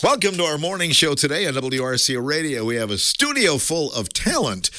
Welcome to our morning show today on WRCO Radio. We have a studio full of talent.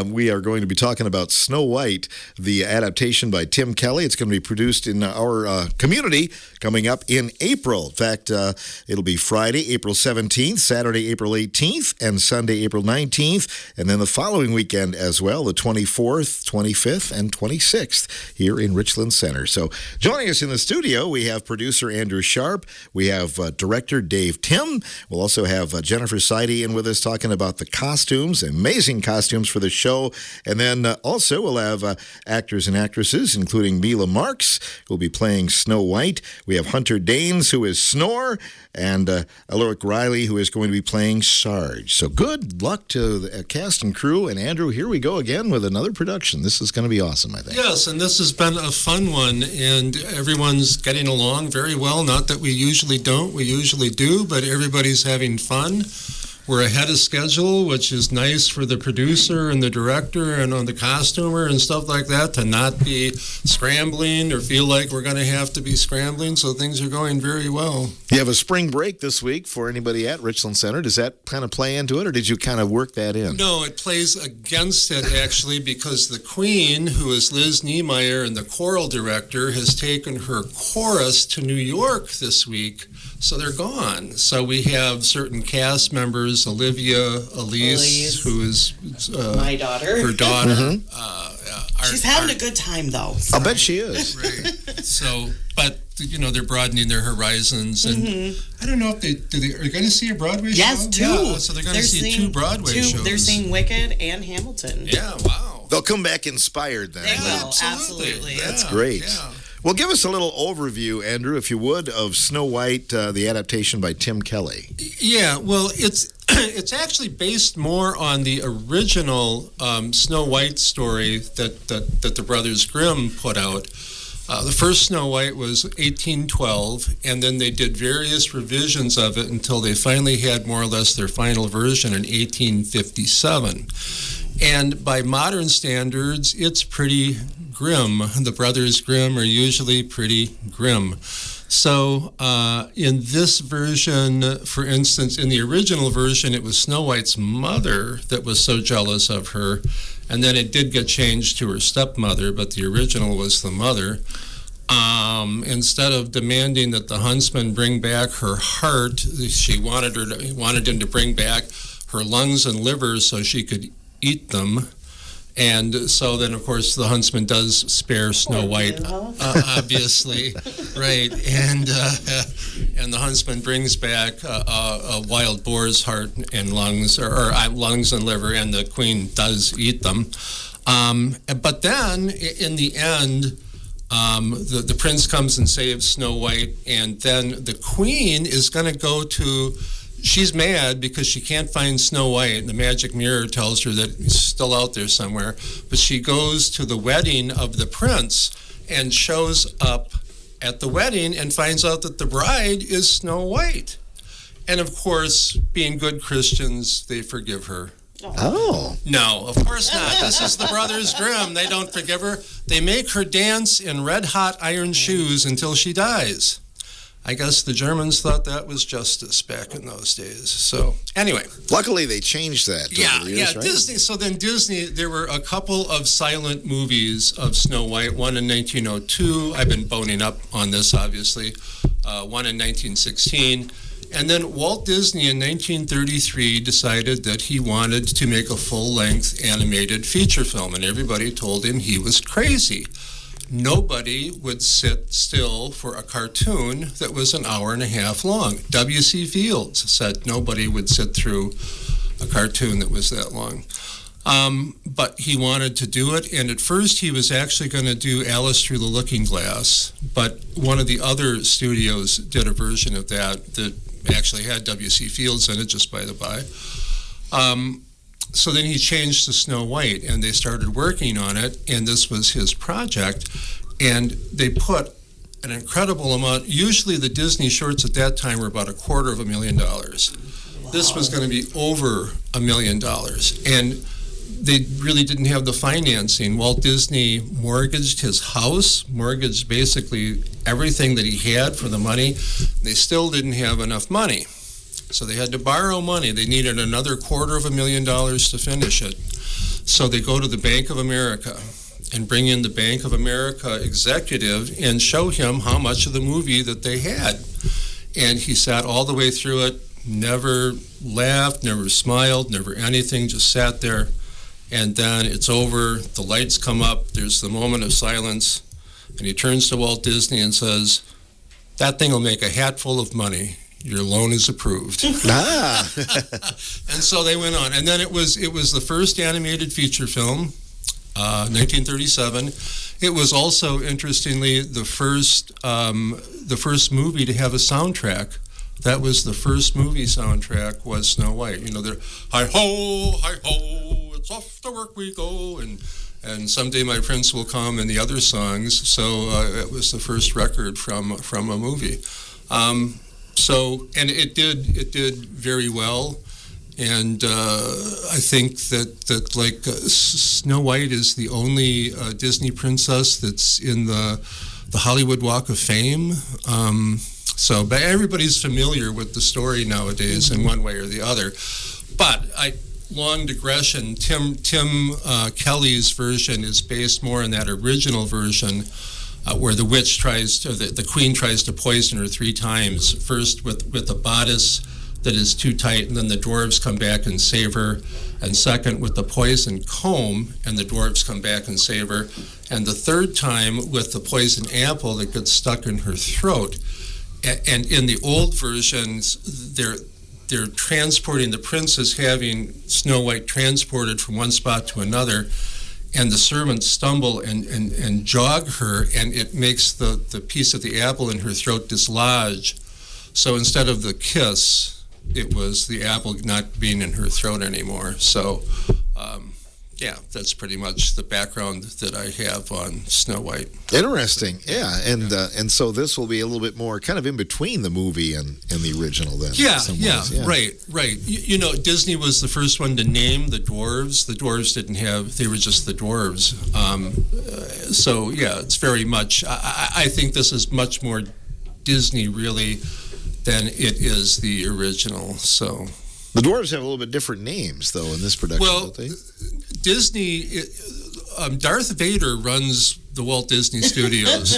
We are going to be talking about Snow White, the adaptation by Tim Kelly. It's going to be produced in our community coming up in April. In fact, it'll be Friday, April 17th, Saturday, April 18th, and Sunday, April 19th, and then the following weekend as well, the 24th, 25th, and 26th here in Richland Center. So joining us in the studio, we have producer Andrew Sharp. We have director Dave Tim. We'll also have Jennifer Seide in with us talking about the costumes, amazing costumes for the show. And then also we'll have actors and actresses, including Mila Marks, who will be playing Snow White. We have Hunter Danes, who is Snore, and Alaric Riley, who is going to be playing Sarge. So good luck to the cast and crew. And Andrew, here we go again with another production. This is going to be awesome, I think. Yes, and this has been a fun one, and everyone's getting along very well. Not that we usually don't, we usually do, but everybody's having fun. We're ahead of schedule, which is nice for the producer and the director and on the costumer and stuff like that, to not be scrambling or feel like we're going to have to be scrambling. So things are going very well. You have a spring break this week for anybody at Richland Center. Does that kind of play into it, or did you kind of work that in? No, it plays against it, actually, because the Queen, who is Liz Niemeyer and the choral director, has taken her chorus to New York this week. So they're gone. So we have certain cast members, Olivia, Elise, who is my daughter. Her daughter. Mm-hmm. She's having a good time, though. I'll bet she is. Right. So, but they're broadening their horizons, and I don't know if are they going to see a Broadway show? Yes, two. Yeah, so they're going to see two Broadway shows. They're seeing Wicked and Hamilton. Yeah, wow. They'll come back inspired then. They will, absolutely. That's great. Yeah. Well, give us a little overview, Andrew, if you would, of Snow White, the adaptation by Tim Kelly. Yeah, well, it's actually based more on the original Snow White story that the Brothers Grimm put out. The first Snow White was 1812, and then they did various revisions of it until they finally had more or less their final version in 1857. And by modern standards, it's pretty grim. The Brothers Grimm are usually pretty grim. So in this version, for instance, in the original version, it was Snow White's mother that was so jealous of her. And then it did get changed to her stepmother, but the original was the mother. Instead of demanding that the huntsman bring back her heart, she wanted him to bring back her lungs and liver so she could eat them. And so then, of course, the huntsman does spare Snow White, obviously, right? And the huntsman brings back a wild boar's heart and lungs, or lungs and liver, and the queen does eat them. But then, in the end, the prince comes and saves Snow White, and then the queen is going to go to. She's mad because she can't find Snow White, and the magic mirror tells her that he's still out there somewhere. But she goes to the wedding of the prince and shows up at the wedding and finds out that the bride is Snow White. And of course, being good Christians, they forgive her. Oh. No, of course not. This is the Brothers Grimm. They don't forgive her. They make her dance in red-hot iron shoes until she dies. I guess the Germans thought that was justice back in those days. So, anyway. Luckily, they changed that. Over the years, right? Disney. So then Disney, there were a couple of silent movies of Snow White, one in 1902. I've been boning up on this, obviously. One in 1916. And then Walt Disney in 1933 decided that he wanted to make a full-length animated feature film, and everybody told him he was crazy. Nobody would sit still for a cartoon that was an hour and a half long. W.C. Fields said nobody would sit through a cartoon that was that long. But he wanted to do it, and at first he was actually going to do Alice Through the Looking Glass, but one of the other studios did a version of that actually had W.C. Fields in it, just by the by. So then he changed to Snow White, and they started working on it, and this was his project. And they put an incredible amount. Usually the Disney shorts at that time were about $250,000. Wow. This was going to be over $1 million. And they really didn't have the financing. Walt Disney mortgaged his house, mortgaged basically everything that he had for the money. They still didn't have enough money. So they had to borrow money. They needed another $250,000 to finish it. So they go to the Bank of America and bring in the Bank of America executive and show him how much of the movie that they had. And he sat all the way through it, never laughed, never smiled, never anything, just sat there. And then it's over, the lights come up, there's the moment of silence, and he turns to Walt Disney and says, "That thing will make a hatful of money. Your loan is approved." And so they went on. And then it was the first animated feature film, 1937. It was also, interestingly, the first movie to have a soundtrack. That was the first movie soundtrack, was Snow White. You know, they're hi ho, it's off to work we go, and someday my prince will come, and the other songs. So it was the first record from a movie. So, and it did very well, and I think that like Snow White is the only Disney princess that's in the Hollywood Walk of Fame. But everybody's familiar with the story nowadays in one way or the other. But long digression. Tim Kelly's version is based more on that original version. Where the witch the queen tries to poison her 3 times. First with a bodice that is too tight, and then the dwarves come back and save her. And second with the poison comb, and the dwarves come back and save her. And the third time with the poison apple that gets stuck in her throat. And in the old versions, they're transporting, the prince is having Snow White transported from one spot to another. And the servants stumble and jog her, and it makes the piece of the apple in her throat dislodge. So instead of the kiss, it was the apple not being in her throat anymore. So, that's pretty much the background that I have on Snow White. Interesting, yeah. And so this will be a little bit more kind of in between the movie and the original then. Yeah, right. You know, Disney was the first one to name the dwarves. The dwarves they were just the dwarves. So, yeah, it's very much, I think this is much more Disney, really, than it is the original, so... The dwarves have a little bit different names, though, in this production, don't they? Disney, Darth Vader runs the Walt Disney Studios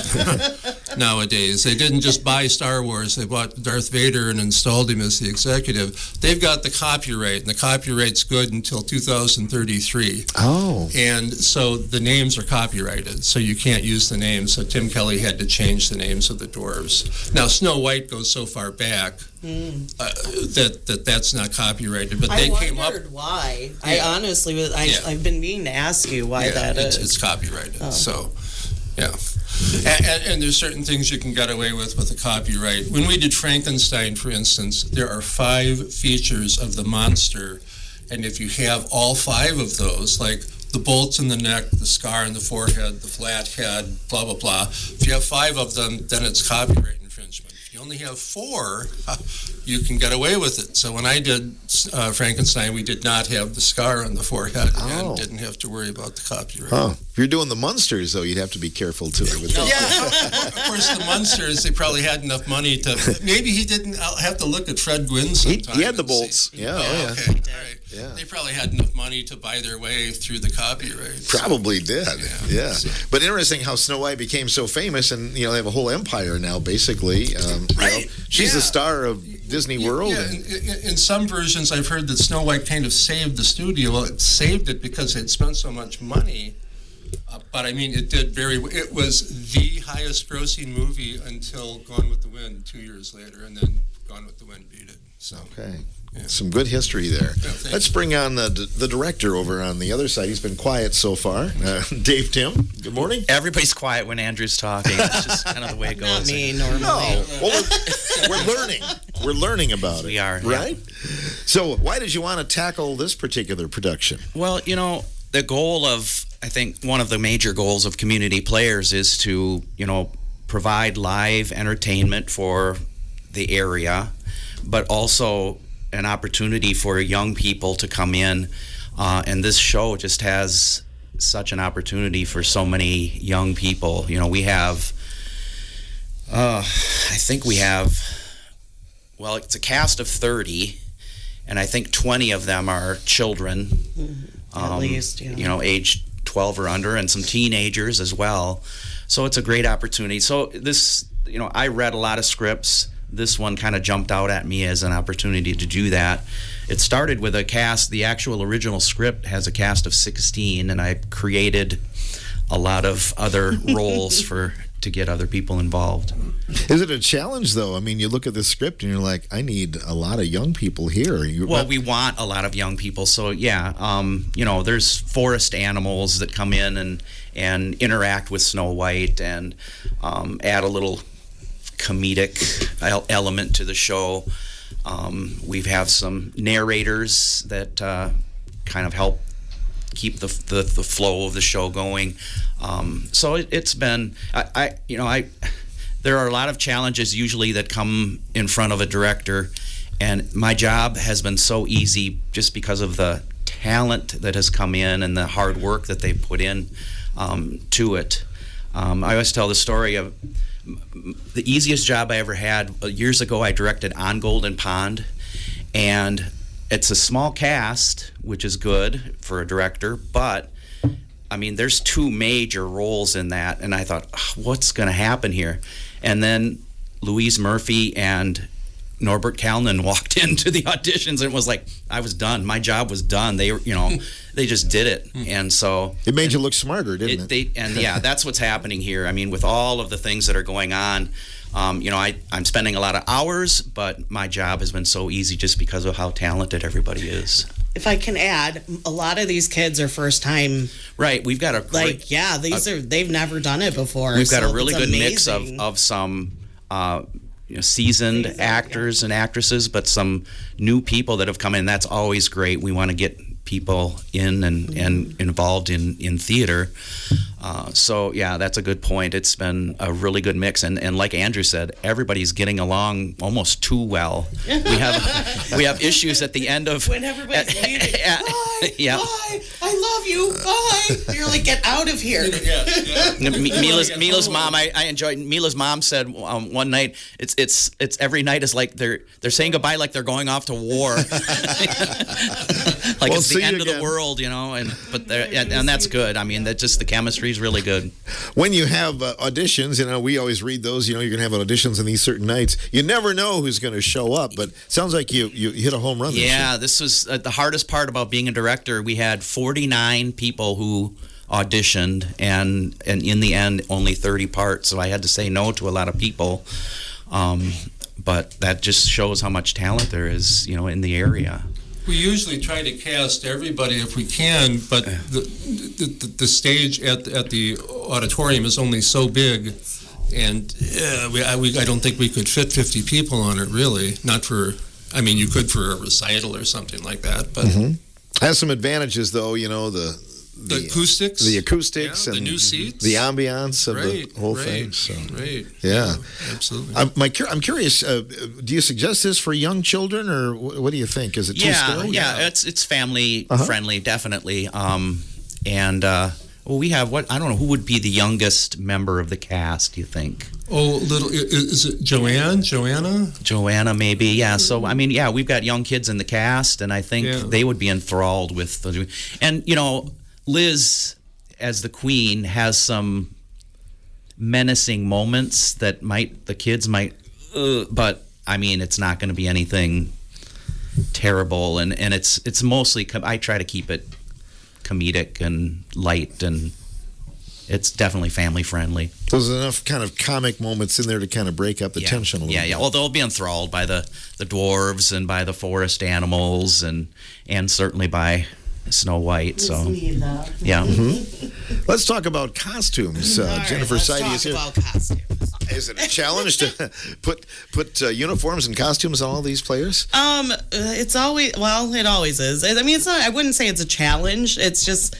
nowadays. They didn't just buy Star Wars. They bought Darth Vader and installed him as the executive. They've got the copyright, and the copyright's good until 2033. Oh. And so the names are copyrighted, so you can't use the names. So Tim Kelly had to change the names of the dwarves. Now, Snow White goes so far back that's not copyrighted, but they came up. I wondered why. Yeah. I honestly, I've been meaning to ask you why that is. It's copyrighted, so yeah. And there's certain things you can get away with the copyright. When we did Frankenstein, for instance, there are 5 features of the monster, and if you have all 5 of those, like the bolts in the neck, the scar in the forehead, the flat head, blah, blah, blah, if you have 5 of them, then it's copyright infringement. If you only have 4, you can get away with it. So when I did Frankenstein, we did not have the scar on the forehead and didn't have to worry about the copyright. Oh, if you're doing the Munsters, though, you'd have to be careful, too. Of course, the Munsters, they probably had enough money to... Maybe he didn't... I'll have to look at Fred Gwynn sometime. He had the bolts. Yeah, okay. All right. Yeah. They probably had enough money to buy their way through the copyright. Probably did. Yeah. But interesting how Snow White became so famous, and they have a whole empire now, basically. Right. She's the star of Disney World. Yeah. In some versions, I've heard that Snow White kind of saved the studio. Well, it saved it because it spent so much money. But I mean, it did it was the highest grossing movie until Gone with the Wind 2 years later, and then Gone with the Wind beat it. So. Okay. Yeah. Some good history there. Yeah, let's bring on the director over on the other side. He's been quiet so far. Dave Tim, good morning. Everybody's quiet when Andrew's talking. It's just kind of the way it goes. Not me, normally. No. Well, we're learning. We're learning about it. We are. Right? Yeah. So why did you want to tackle this particular production? Well, the goal of, I think, one of the major goals of community players is to, provide live entertainment for the area, but also an opportunity for young people to come in, and this show just has such an opportunity for so many young people. We have, I think we have well, it's a cast of 30, and I think 20 of them are children. At least, yeah. You know, age 12 or under, and some teenagers as well. So it's a great opportunity. So this, you know, I read a lot of scripts. This one kind of jumped out at me as an opportunity to do that. It started with a cast. The actual original script has a cast of 16, and I created a lot of other roles to get other people involved. Is it a challenge, though? I mean, you look at the script and you're like, I need a lot of young people here. Well, we want a lot of young people. So, yeah, you know, there's forest animals that come in and interact with Snow White and add a little comedic element to the show. We have some narrators that kind of help keep the flow of the show going. So it's been, there are a lot of challenges usually that come in front of a director, and my job has been so easy just because of the talent that has come in and the hard work that they put in to it. I always tell the story of the easiest job I ever had. Years ago, I directed On Golden Pond, and it's a small cast, which is good for a director, but I mean, there's 2 major roles in that, and I thought, what's going to happen here? And then Louise Murphy and Norbert Kalnin walked into the auditions, and it was like, I was done. My job was done. They, you know, they just did it, and so it made you look smarter, didn't it? Yeah, that's what's happening here. I mean, with all of the things that are going on, you know, I'm spending a lot of hours, but my job has been so easy just because of how talented everybody is. If I can add, a lot of these kids are first time. Right, we've got a great, they've never done it before. We've got a really good mix of some seasoned actors and actresses, but some new people that have come in. That's always great. We want to get people in and involved in theater. So yeah, that's a good point. It's been a really good mix, and like Andrew said, everybody's getting along almost too well. We have issues at the end of when everybody's leaving. Bye, I love you. Bye. You're like, get out of here. Mila's mom. I enjoyed. Mila's mom said one night, it's every night is like they're saying goodbye like they're going off to war. Like it's the end of the world, you know. And that's good. I mean, that just the chemistry is really good. When you have auditions, you know, we always read those. You know, you're going to have auditions on these certain nights. You never know who's going to show up, but it sounds like you hit a home run. This was the hardest part about being a director. We had 49 people who auditioned, and in the end, only 30 parts. So I had to say no to a lot of people. But that just shows how much talent there is, you know, in the area. We usually try to cast everybody if we can, but the stage at the auditorium is only so big, and I don't think we could fit 50 people on it, really. Not for, I mean, you could for a recital or something like that, but has some advantages, though. You know, the acoustics, and the new seats, the ambiance of the whole thing. So, yeah, absolutely. I'm curious. Do you suggest this for young children, or what do you think? Is it too scary? Yeah, it's family friendly, definitely. We have I don't know, who would be the youngest member of the cast? Do you think? Oh, is it Joanna? Joanna, maybe. Yeah. So I mean, yeah, we've got young kids in the cast, and I think they would be enthralled with and you know, Liz, as the queen, has some menacing moments that the kids might, but I mean, it's not going to be anything terrible, and it's mostly, I try to keep it comedic and light, and it's definitely family friendly. There's enough kind of comic moments in there to kind of break up the tension a little bit. Yeah. Well, they'll be enthralled by the dwarves and by the forest animals, and certainly by Snow White. So yeah. Let's talk about costumes. Jennifer Seide is here. Let's talk about costumes. Is it a challenge to put uniforms and costumes on all these players? It always is. I mean, it's not. I wouldn't say it's a challenge. It's just.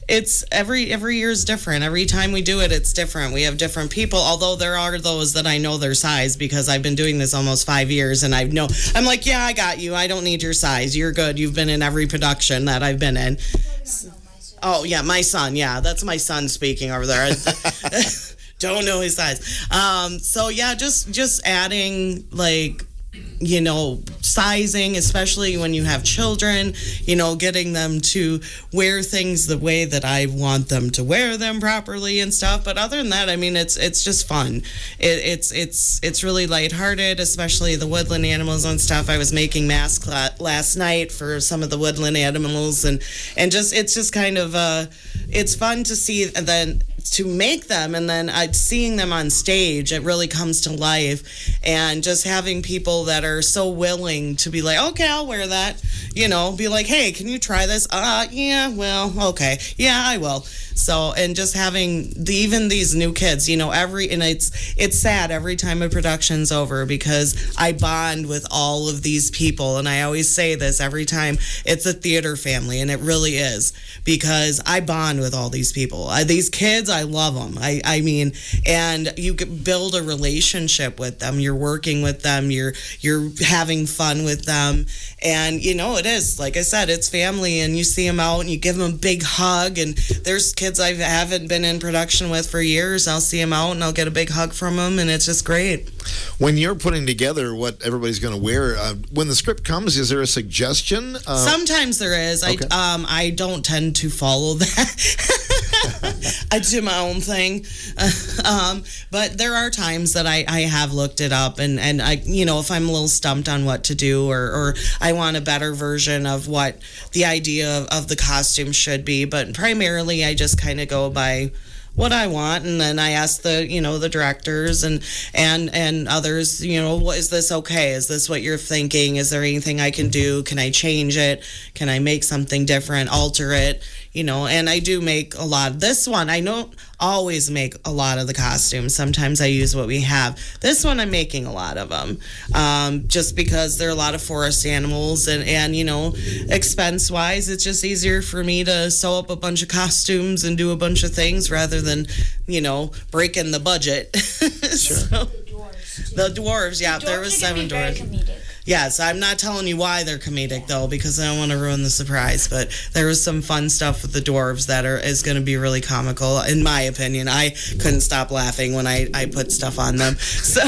It's every year is different. Every time we do it, it's different. We have different people, although there are those that I know their size because I've been doing this almost 5 years, and I'm like, yeah, I got you. I don't need your size. You're good. You've been in every production that I've been in. Oh, yeah, my son. Yeah, that's my son speaking over there. Don't know his size. So, yeah, just adding, like, sizing, especially when you have children, getting them to wear things the way that I want them to wear them properly and stuff. But other than that, I mean, it's just fun. It's really lighthearted, especially the woodland animals and stuff. I was making masks last night for some of the woodland animals, and just it's just kind of it's fun to see, and then to make them, and then seeing them on stage, it really comes to life. And just having people that are so willing to be like, okay, I'll wear that, be like, hey, can you try this? Yeah, well, okay, yeah, I will. So, and just having even these new kids, and it's sad every time a production's over, because I bond with all of these people. And I always say this every time, it's a theater family, and it really is, because I bond with all these people. These kids, I love them. I mean, and you build a relationship with them. You're working with them. You're having fun with them. And, it is, like I said, it's family, and you see them out and you give them a big hug. And there's kids I haven't been in production with for years. I'll see them out and I'll get a big hug from them, and it's just great. When you're putting together what everybody's going to wear, when the script comes, is there a suggestion? Sometimes there is. Okay. I don't tend to follow that. I do my own thing. But there are times that I have looked it up, and I, if I'm a little stumped on what to do, or I want a better version of what the idea of the costume should be. But primarily I just kind of go by what I want, and then I ask the directors and others, what is this okay? Is this what you're thinking? Is there anything I can do? Can I change it? Can I make something different, alter it? And I do make a lot. This one, I don't always make a lot of the costumes. Sometimes I use what we have. This one, I'm making a lot of them, just because there are a lot of forest animals, and expense-wise, it's just easier for me to sew up a bunch of costumes and do a bunch of things rather than, breaking the budget. Sure. So, The dwarves, yeah, there was 7 dwarves. Yes, I'm not telling you why they're comedic, though, because I don't want to ruin the surprise. But there was some fun stuff with the dwarves that is going to be really comical, in my opinion. I couldn't stop laughing when I put stuff on them. So.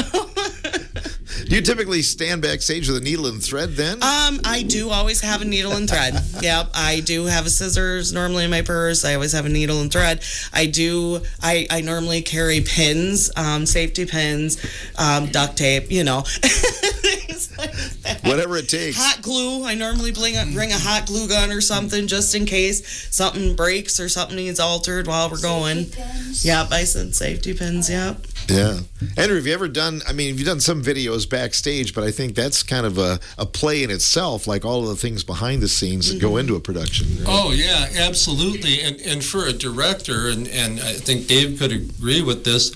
Do you typically stand backstage with a needle and thread then? I do always have a needle and thread. Yep, I do have a scissors normally in my purse. I always have a needle and thread. I normally carry pins, safety pins, duct tape, things like that. Whatever it takes. Hot glue. I normally bring a hot glue gun or something just in case something breaks or something needs altered while we're going. Pins. Yep, I said safety pins, yep. Yeah. Andrew, have you ever done, you've done some videos backstage, but I think that's kind of a play in itself, like all of the things behind the scenes that go into a production. Right? Oh, yeah, absolutely. And for a director, and I think Dave could agree with this,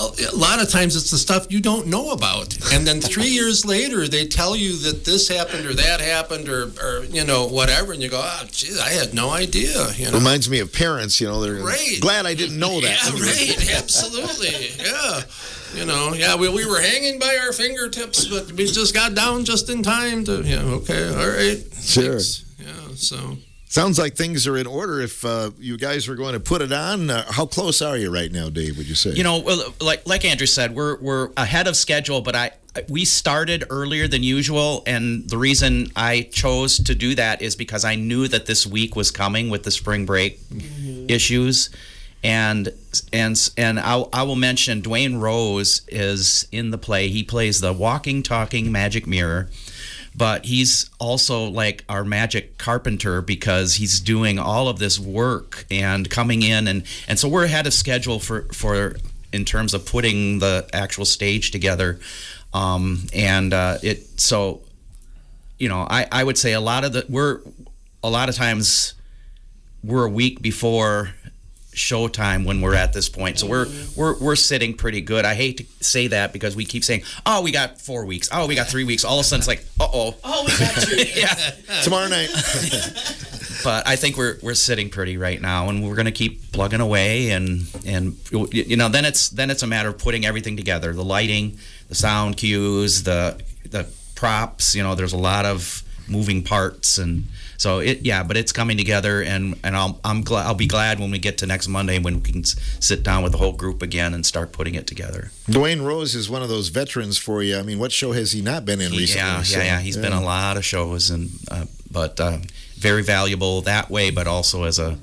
a lot of times it's the stuff you don't know about. And then 3 years later, they tell you that this happened or that happened or whatever. And you go, oh, geez, I had no idea. Reminds me of parents, they're right. Glad I didn't know that. Yeah, right. Absolutely. Yeah. We were hanging by our fingertips, but we just got down just in time to, okay, all right. Sure. Thanks. Yeah, so. Sounds like things are in order. If you guys were going to put it on, how close are you right now, Dave, would you say? Well, like Andrew said, we're ahead of schedule, but we started earlier than usual, and the reason I chose to do that is because I knew that this week was coming with the spring break issues. And I will mention Dwayne Rose is in the play. He plays the walking, talking magic mirror. But he's also like our magic carpenter because he's doing all of this work and coming in, and so we're ahead of schedule for in terms of putting the actual stage together. I would say a lot of times we're a week before showtime when we're at this point, so we're sitting pretty good. I hate to say that because we keep saying, oh, we got 4 weeks, oh, we got 3 weeks, all of a sudden it's like, Oh, we got 2 yeah, tomorrow night. but I think we're sitting pretty right now, and we're going to keep plugging away, and then it's a matter of putting everything together, the lighting, the sound cues, the props. There's a lot of moving parts, and so but it's coming together, and I'll be glad when we get to next Monday when we can sit down with the whole group again and start putting it together. Dwayne Rose is one of those veterans for you. I mean, what show has he not been in recently? Yeah. He's been in a lot of shows, and but very valuable that way, but also as a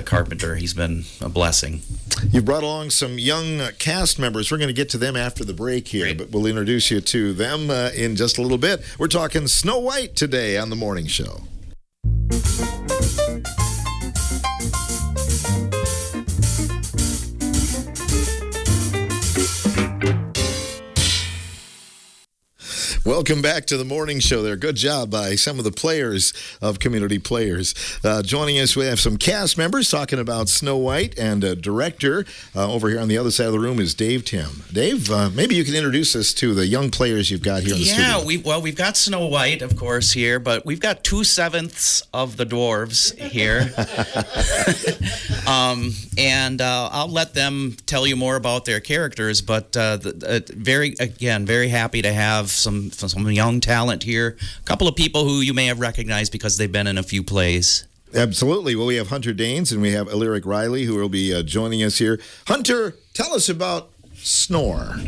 carpenter, he's been a blessing. You brought along some young cast members. We're going to get to them after the break here, Great. but we'll introduce you to them in just a little bit. We're talking Snow White today on The Morning Show. Welcome back to the morning show there. Good job by some of the players of Community Players. Joining us, we have some cast members talking about Snow White, and director over here on the other side of the room is Dave Tim. Dave, maybe you can introduce us to the young players you've got here in the studio. We've got Snow White, of course, here, but we've got 2/7 of the dwarves here. And I'll let them tell you more about their characters, but very happy to have some young talent here. A couple of people who you may have recognized because they've been in a few plays. Absolutely. Well, we have Hunter Danes and we have Alaric Riley who will be joining us here. Hunter, tell us about Snore.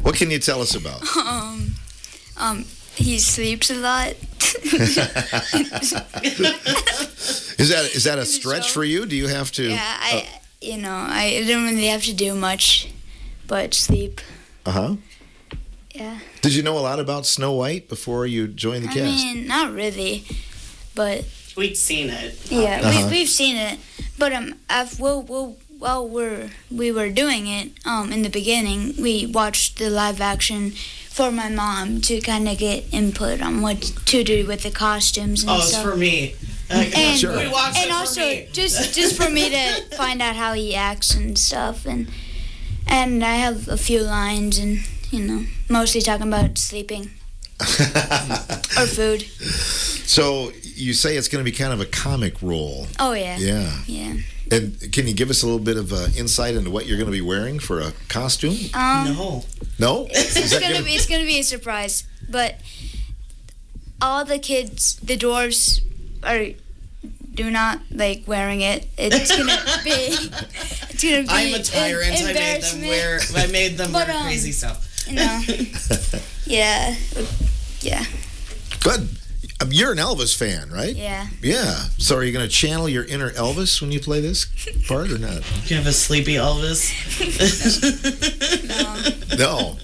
What can you tell us about? He sleeps a lot. Is that a stretch for you? Do you have to? Yeah, I don't really have to do much, but sleep. Uh-huh. Yeah. Did you know a lot about Snow White before you joined the cast? I mean, not really, but We'd seen it. yeah, we've seen it. But while we were doing it, in the beginning, we watched the live action for my mom to kind of get input on what to do with the costumes and It's stuff. for me. And, Sure. We watched and it for also me. just for me to find out how he acts and stuff, and I have a few lines, and mostly talking about sleeping or food. So you say it's going to be kind of a comic role. Oh yeah. Yeah. And can you give us a little bit of insight into what you're going to be wearing for a costume? No. No? It's gonna be a surprise, but all the kids, the dwarves, do not like wearing it. It's gonna be. I'm a tyrant. I made them wear But, crazy stuff. Yeah. Good. You're an Elvis fan, right? Yeah. Yeah. So are you going to channel your inner Elvis when you play this part or not? You have a sleepy Elvis. No.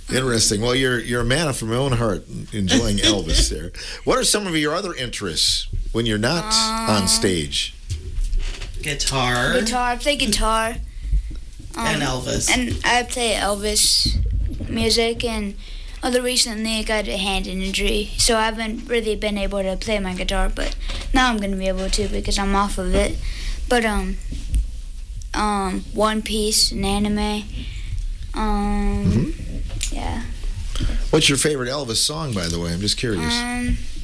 Interesting. Well, you're a man after my own heart, enjoying Elvis there. What are some of your other interests when you're not on stage? Guitar. I play guitar. And Elvis. And I play Elvis music, and recently I got a hand injury, so I haven't really been able to play my guitar, but now I'm going to be able to because I'm off of it. But One Piece, an anime. Yeah. What's your favorite Elvis song, by the way? I'm just curious.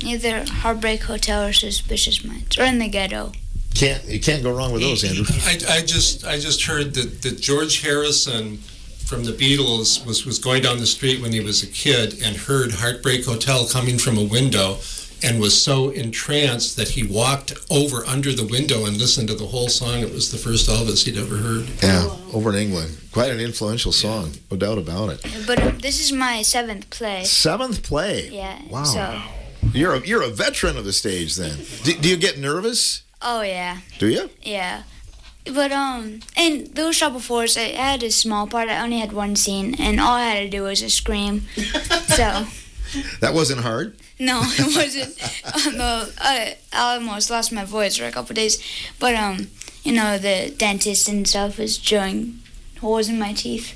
Either Heartbreak Hotel or Suspicious Minds, or In the Ghetto. You can't go wrong with those, Andrew. I just heard that George Harrison from the Beatles was going down the street when he was a kid and heard Heartbreak Hotel coming from a window and was so entranced that he walked over under the window and listened to the whole song. It was the first Elvis he'd ever heard. Yeah, over in England. Quite an influential song, no doubt about it. But this is my 7th play. 7th play? Yeah. Wow. So. You're a veteran of the stage then. Do you get nervous? Oh yeah. Do you? Yeah. But in Little Shop of Horrors, I had a small part. I only had one scene, and all I had to do was just scream. So. That wasn't hard? No, it wasn't. No, I almost lost my voice for a couple of days. But the dentist and stuff was drilling holes in my teeth.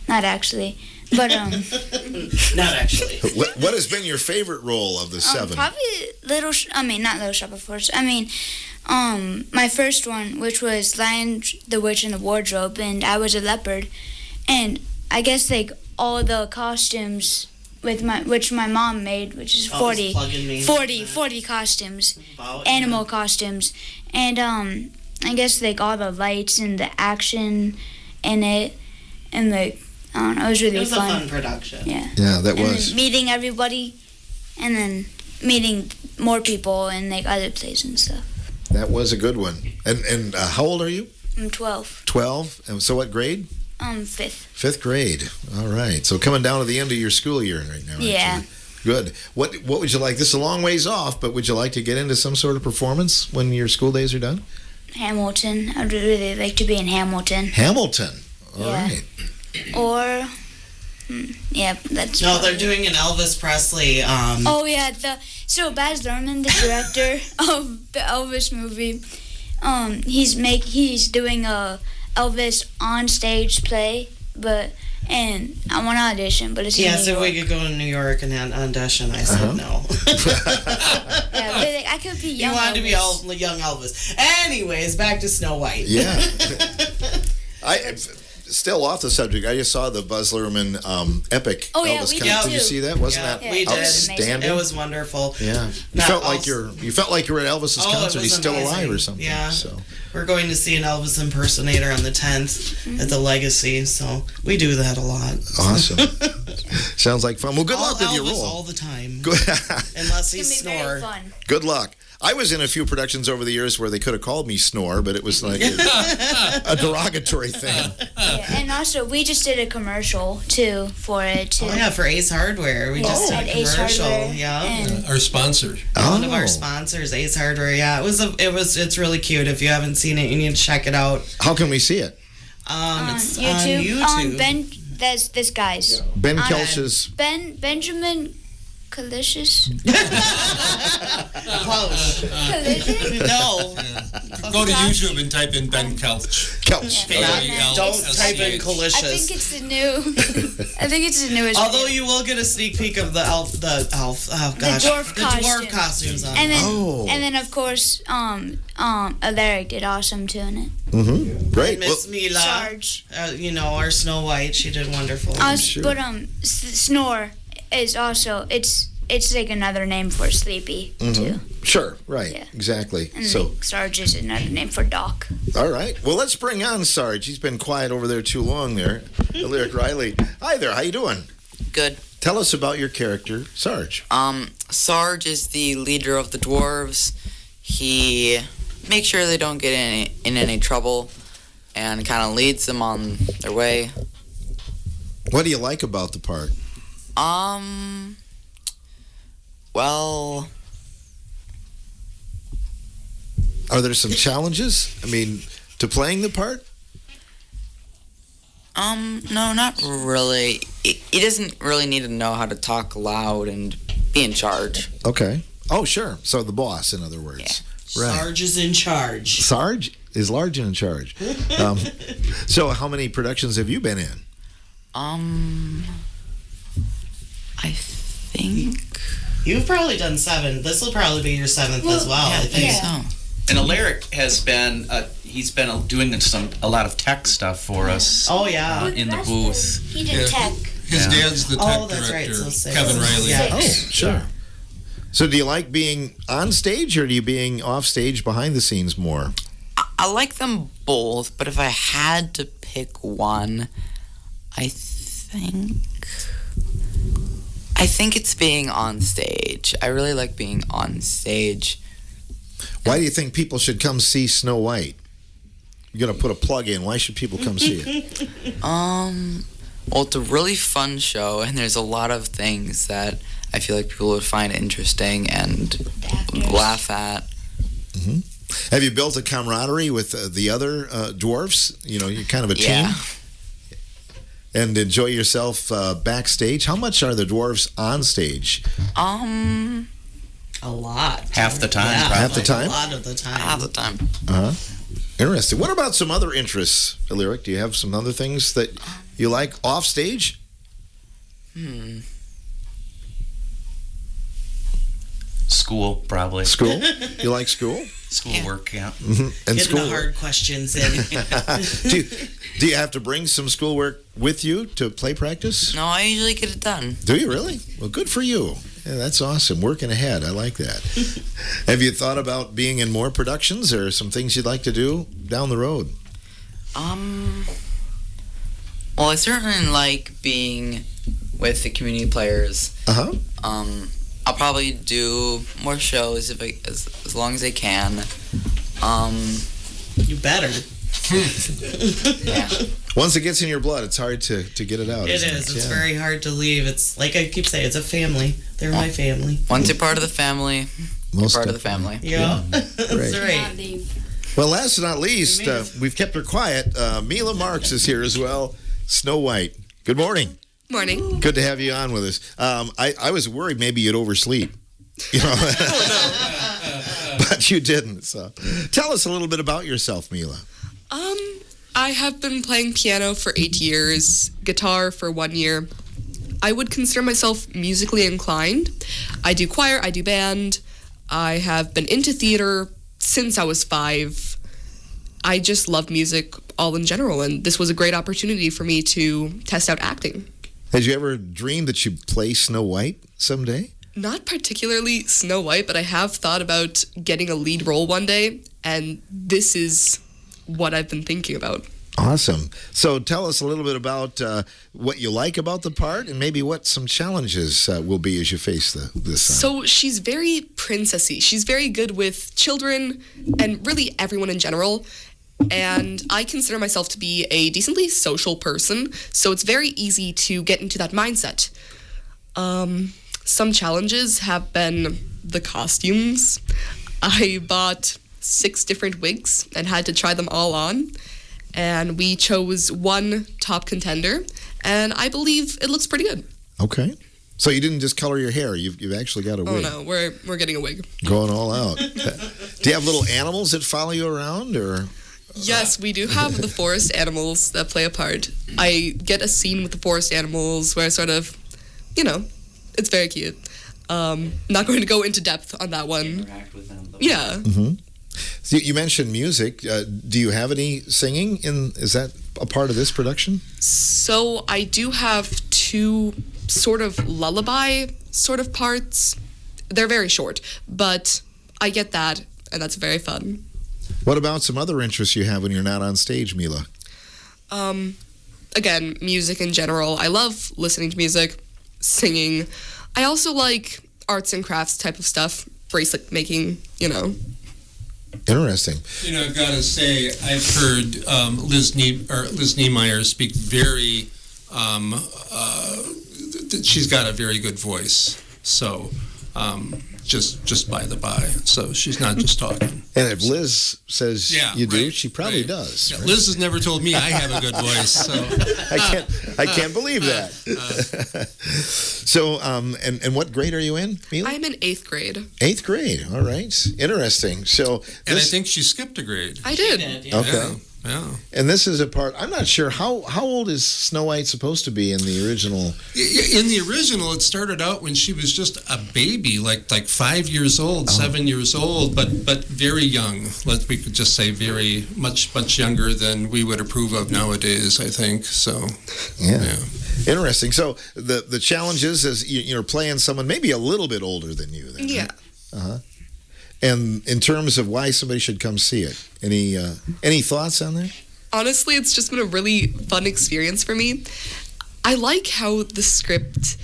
Not actually, but Not actually. What has been your favorite role of the 7? probably not Little Shop of Horrors. My first one, which was Lion, the Witch, and the Wardrobe, and I was a leopard. And I guess like all the costumes which my mom made, which is 40 costumes, animal costumes, and I guess like all the lights and the action in it, and I don't know, it was really It was fun. a fun production. Yeah. Yeah, that And was. then meeting everybody, and then meeting more people in like other places and stuff. That was a good one. And how old are you? I'm 12. 12. And so what grade? 5th. 5th grade. All right. So coming down to the end of your school year right now. aren't Yeah. you? Good. What would you like? This is a long ways off, but would you like to get into some sort of performance when your school days are done? Hamilton. I'd really like to be in Hamilton. Hamilton. All Yeah. right. Or, yeah, that's. No, they're doing an Elvis Presley. Oh yeah, so Baz Luhrmann, the director of the Elvis movie, he's doing a Elvis on stage play, and I want to audition, but it's in Yes, New if we York. could go to New York and audition, I said no. Yeah, but like, I could be You young. wanted to be Elvis. young Elvis. Anyways, back to Snow White. Yeah. Still off the subject, I just saw the Buzz Luhrmann epic Oh, yeah, Elvis we concert. did Did you too. see that? Wasn't Yeah, that we did. outstanding? It was wonderful. Yeah. You Not felt like also- you felt like you were at Elvis's Oh, it concert. was He's still amazing. alive or something. Yeah. So We're going to see an Elvis impersonator on the 10th at the Legacy, so we do that a lot. awesome. Sounds like fun. Well, good luck with Elvis your role. all the time, Good, unless he It's gonna be very snore. fun. good luck. I was in a few productions over the years where they could have called me Snore, but it was like a derogatory thing. Yeah, and also we just did a commercial too for it too. Oh yeah, for Ace Hardware, we just at did a Ace commercial. Hardware, Yeah. and Our sponsor. One of Oh. our sponsors, Ace Hardware. Yeah, it's really cute. If you haven't seen it, you need to check it out. How can we see it? on It's YouTube. on YouTube. Ben, that's this guy's. Ben On- Kelch's. Benjamin Kalicious. Close. Kalicious? No, Go to YouTube and type in Ben Kelch. Kelch. Yeah. K-E-L-S-C-H. don't type in I think Kalicious. it's the new. I think it's the newest. Although video. you will get a sneak peek of the elf. Oh gosh, dwarf costume. costumes on. And it. then, Oh. and then of course, Alaric did awesome too in it. Mm-hmm. Great. Well, Miss Mila, Sarge. our Snow White, she did wonderful. sure. But Snore is also it's like another name for Sleepy too. sure. Right. Yeah. Exactly. And So, like, Sarge is another name for Doc. all right. Well, let's bring on Sarge. He's been quiet over there too long there. Lyric Riley. Hi there. How you doing? Good. Tell us about your character, Sarge. Sarge is the leader of the dwarves. He makes sure they don't get in any trouble and kind of leads them on their way. What do you like about the part? Well, Are there some challenges? I mean, to playing the part? no, not really. He doesn't really need to know how to talk loud and be in charge. Okay. Oh, sure. So the boss, in other words. Right. Sarge is in charge. Sarge is large and in charge. So how many productions have you been in? I think. You've probably done 7. This will probably be your 7th as well. I think. yeah. So. And Alaric has been he's been doing a lot of tech stuff for us Oh yeah. in the booth. He did Yeah. tech. His Yeah. dad's the tech Oh, that's right, director, so six. Kevin Riley. Yeah. Oh, sure. So do you like being on stage or do you being off stage behind the scenes more? I like them both, but if I had to pick one, I think it's being on stage. I really like being on stage. Why do you think people should come see Snow White? You're going to put a plug in. Why should people come see it? Well, it's a really fun show, and there's a lot of things that I feel like people would find interesting and laugh at. Have you built a camaraderie with the other dwarfs? You know, you're kind of a team. Yeah. And enjoy yourself backstage. How much are the dwarves on stage? A lot. Half the time, Yeah, probably. Half the time? A lot of the time. Half the time. Interesting. What about some other interests, Lyric? Do you have some other things that you like off stage? School, probably. School? You like school? Schoolwork, yeah. And Getting school. the hard questions in. Do you have to bring some schoolwork with you to play practice? No, I usually get it done. Do you really? Well, good for you. Yeah, that's awesome. Working ahead. I like that. Have you thought about being in more productions or some things you'd like to do down the road? Well, I certainly like being with the community players. Uh-huh. I I'll probably do more shows if as long as I can. You better. Yeah. Once it gets in your blood, it's hard to get it out. It isn't is. It's Yeah. very hard to leave. It's like I keep saying, it's a family. They're my family. Once you're part of the family, Most part of the definitely. family. Yeah. That's Great. right. Well, last but not least, we've kept her quiet. Mila Marks is here as well. Snow White. Good morning. Morning. Good to have you on with us. I was worried maybe you'd oversleep. You know, but you didn't. So, tell us a little bit about yourself, Mila. I have been playing piano for 8 years, guitar for 1 year. I would consider myself musically inclined. I do choir, I do band. I have been into theater since I was 5. I just love music all in general, and this was a great opportunity for me to test out acting. Had you ever dreamed that you'd play Snow White someday? Not particularly Snow White, but I have thought about getting a lead role one day, and this is what I've been thinking about. Awesome. So tell us a little bit about what you like about the part and maybe what some challenges will be as you face this. So she's very princessy. She's very good with children and really everyone in general. And I consider myself to be a decently social person, so it's very easy to get into that mindset. Some challenges have been the costumes. I bought 6 different wigs and had to try them all on. And we chose one top contender, and I believe it looks pretty good. Okay. So you didn't just color your hair. You've actually got a wig. Oh no, we're getting a wig. Going all out. Do you have little animals that follow you around, or? Yes, we do have the forest animals that play a part. I get a scene with the forest animals where I sort of, it's very cute. Not going to go into depth on that one. Interact with them. Yeah. Mm-hmm. So you mentioned music. Do you have any singing? Is that a part of this production? So I do have 2 sort of lullaby sort of parts. They're very short, but I get that, and that's very fun. What about some other interests you have when you're not on stage, Mila? Again, music in general. I love listening to music, singing. I also like arts and crafts type of stuff, bracelet making, Interesting. I've got to say, I've heard Liz Niemeyer speak very. She's got a very good voice. So, just by the by. So she's not just talking. And if Liz says you do, right, she probably right. does. Yeah, Right? Liz has never told me I have a good voice. So I can't believe that. So, and what grade are you in, Mila? I'm in 8th grade. 8th grade. All right. Interesting. So, and I think she skipped a grade. I did. okay. Yeah. And this is a part. I'm not sure how old is Snow White supposed to be in the original. In the original, it started out when she was just a baby, like 5 years old, 7 years old, but very young. We could just say very much younger than we would approve of nowadays, I think. So, Yeah. Interesting. So the challenge is you're playing someone maybe a little bit older than you. Then, Yeah. Right? And in terms of why somebody should come see it, any thoughts on that? Honestly, it's just been a really fun experience for me. I like how the script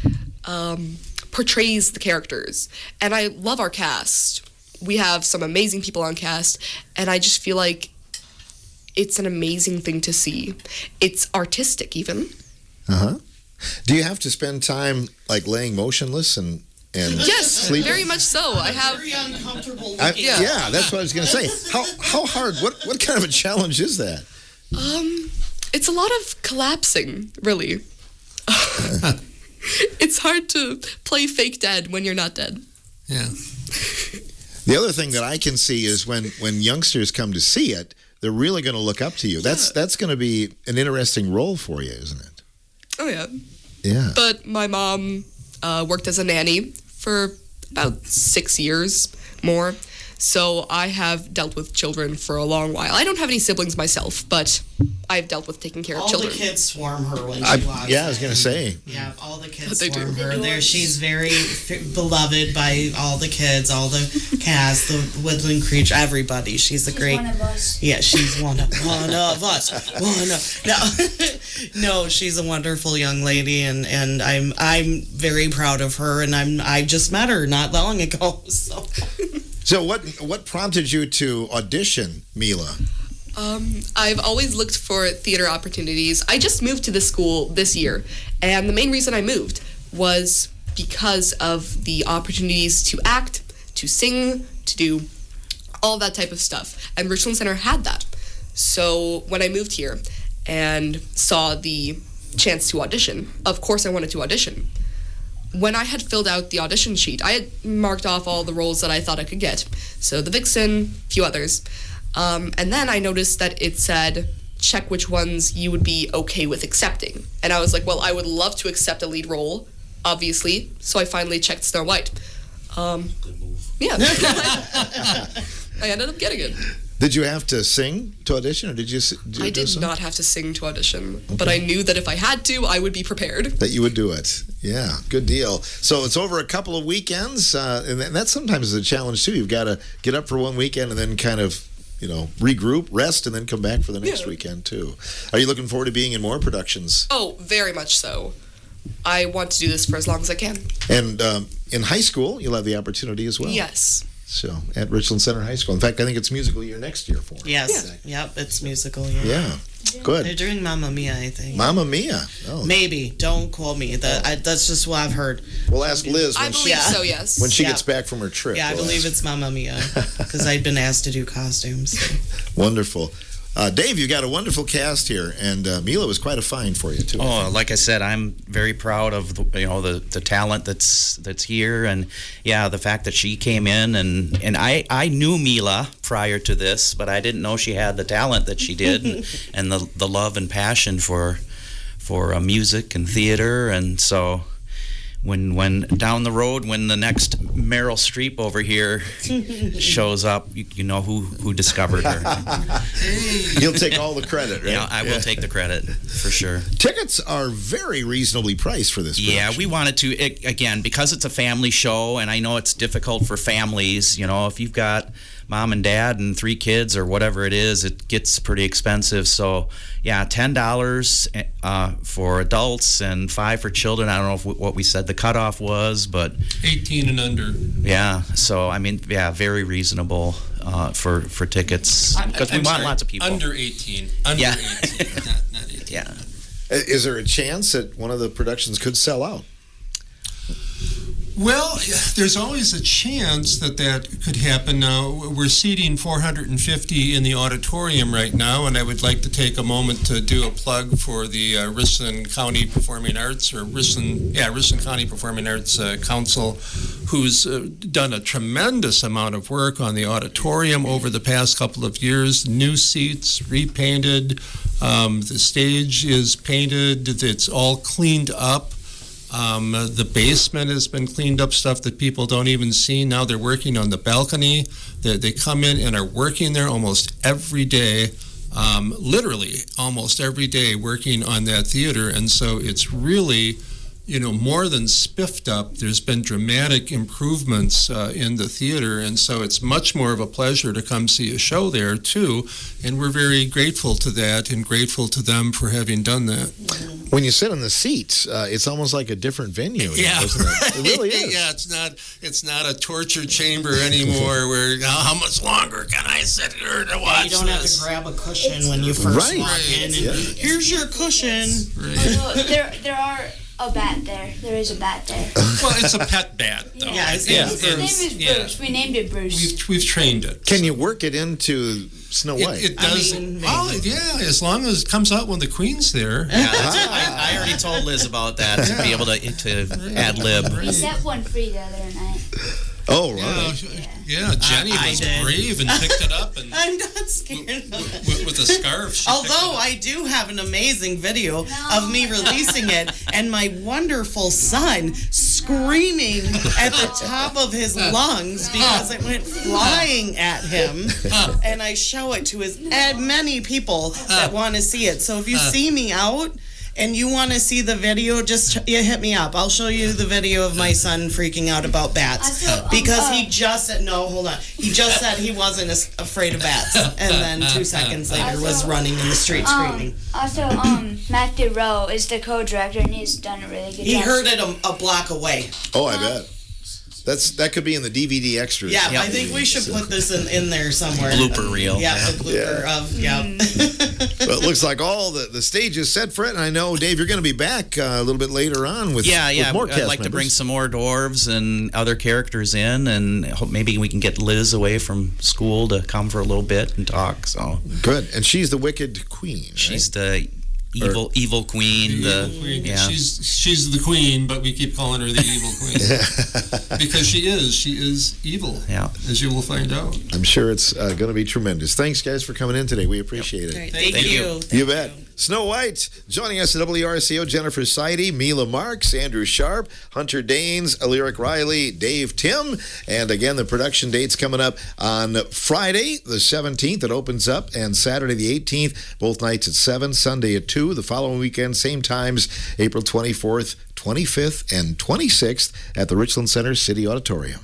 portrays the characters, and I love our cast. We have some amazing people on cast, and I just feel like it's an amazing thing to see. It's artistic, even. Do you have to spend time laying motionless and Yes, sleeping? very much so. I have. Very uncomfortable I- looking. yeah, that's what I was going to say. How hard? What kind of a challenge is that? It's a lot of collapsing, really. It's hard to play fake dead when you're not dead. yeah. The other thing that I can see is when youngsters come to see it, they're really going to look up to you. That's going to be an interesting role for you, isn't it? Oh, yeah. Yeah. But my mom worked as a nanny for about 6 years more. So I have dealt with children for a long while. I don't have any siblings myself, but I've dealt with taking care of All children. the kids swarm her when she walks Yeah, I was in. going to say. Yeah, all the kids They do. swarm her. There, she's very beloved by all the kids, all the cast, the woodland creature, everybody. She's a She's great. one of us. Yeah, she's one of us. No, she's a wonderful young lady, and I'm very proud of her, and I just met her not long ago. So what prompted you to audition, Mila? I've always looked for theater opportunities. I just moved to this school this year, and the main reason I moved was because of the opportunities to act, to sing, to do all that type of stuff. And Richland Center had that. So when I moved here and saw the chance to audition, of course I wanted to audition. When I had filled out the audition sheet, I had marked off all the roles that I thought I could get. So the Vixen, a few others. And then I noticed that it said, check which ones you would be okay with accepting. And I was like, well, I would love to accept a lead role, obviously. So I finally checked Snow White. Yeah. I ended up getting it. Did you have to sing to audition, or did you? I did not have to sing to audition, but I knew that if I had to, I would be prepared. That you would do it. Yeah, good deal. So it's over a couple of weekends, and that sometimes is a challenge too. You've got to get up for one weekend and then kind of, regroup, rest, and then come back for the next weekend too. Are you looking forward to being in more productions? Oh, very much so. I want to do this for as long as I can. And in high school, you'll have the opportunity as well. Yes. So at Richland Center High School. In fact, I think it's musical year next year for them. Yes, yep, it's musical. Yeah. Yeah, good. They're doing Mamma Mia, I think. Mamma Mia. Oh. Maybe. Don't quote me. That's just what I've heard. We'll ask Liz I believe so, yes. when she Yeah. gets back from her trip. Yeah, I We'll believe ask. it's Mamma Mia because I'd been asked to do costumes. Wonderful. Dave, you got a wonderful cast here, and Mila was quite a find for you too. Oh, like I said, I'm very proud of the talent that's here, and the fact that she came in and I knew Mila prior to this, but I didn't know she had the talent that she did, and the love and passion for music and theater, and so. When down the road, when the next Meryl Streep over here shows up, you know who discovered her. You'll take all the credit, right? Yeah, I will take the credit for sure. Tickets are very reasonably priced for this Yeah, production. we wanted to, again, because it's a family show, and I know it's difficult for families. If you've got mom and dad and 3 kids or whatever it is, it gets pretty expensive. So, $10 for adults and $5 for children. I don't know what we said the cutoff was, but 18 and under. yeah. So, very reasonable for tickets because we I'm want sorry, lots of people. Under 18. Under Yeah. 18, not 18. Yeah. Is there a chance that one of the productions could sell out? Well, there's always a chance that could happen. Now, we're seating 450 in the auditorium right now, and I would like to take a moment to do a plug for the Richland County Performing Arts, or Richland County Performing Arts Council, who's done a tremendous amount of work on the auditorium over the past couple of years. New seats, repainted, the stage is painted, it's all cleaned up. The basement has been cleaned up, stuff that people don't even see. Now they're working on the balcony. They come in and are working there almost every day, literally almost every day working on that theater. And so it's really, more than spiffed up. There's been dramatic improvements in the theater. And so it's much more of a pleasure to come see a show there, too. And we're very grateful to that and grateful to them for having done that. When you sit in the seats, it's almost like a different venue. Yeah, isn't it? It really is. Yeah, it's not a torture chamber anymore. Where how much longer can I sit here to watch You don't have this? to grab a cushion when you first Right. walk in. And here's your cushion. Although there are a bat there. There is a bat there. Well, it's a pet bat, though. Yeah, his Yeah, name His name is yeah. Bruce. We named it Bruce. We've trained it. Can you work it into Snow White? It does. mean, Well, yeah, as long as it comes out when the Queen's there. Yeah, I already told Liz about that to be able to ad lib. We set one free the other night. Oh, right. Yeah, Jenny I was did. brave and picked it up and I'm not scared of it. with a scarf. She picked Although it up. I do have an amazing video of me releasing it and my wonderful son screaming at the top of his lungs because it went flying at him. And I show it to many people that want to see it. So if you see me out and you want to see the video, just you hit me up. I'll show you the video of my son freaking out about bats because he just said, no, hold on. He just said he wasn't afraid of bats, and then 2 seconds later was running in the street screaming. Also, Matthew Rowe is the co-director, and he's done a really good job. He heard it a block away. Oh, I bet. That could be in the DVD extras. Yeah, I think we should put this in there somewhere. Blooper reel. Yeah, the blooper of, Well, it looks like all the stage is set for it, and I know, Dave, you're going to be back a little bit later on with more cast I'd like to bring members. some more dwarves and other characters in, and hope maybe we can get Liz away from school to come for a little bit and talk. So Good. And she's the Wicked Queen, right? she's the evil queen. The evil queen. Yeah. She's the queen, but we keep calling her the evil queen because she is evil. Yeah. As you will find out. I'm sure it's going to be tremendous. Thanks, guys, for coming in today. We appreciate it. Great. Thank Thank you. you. You bet. Snow White, joining us at WRCO, Jennifer Seide, Mila Marks, Andrew Sharp, Hunter Danes, Alaric Riley, Dave Tim. And again, the production date's coming up on Friday, the 17th. It opens up, and Saturday, the 18th, both nights at 7, Sunday at 2. The following weekend, same times, April 24th, 25th, and 26th at the Richland Center City Auditorium.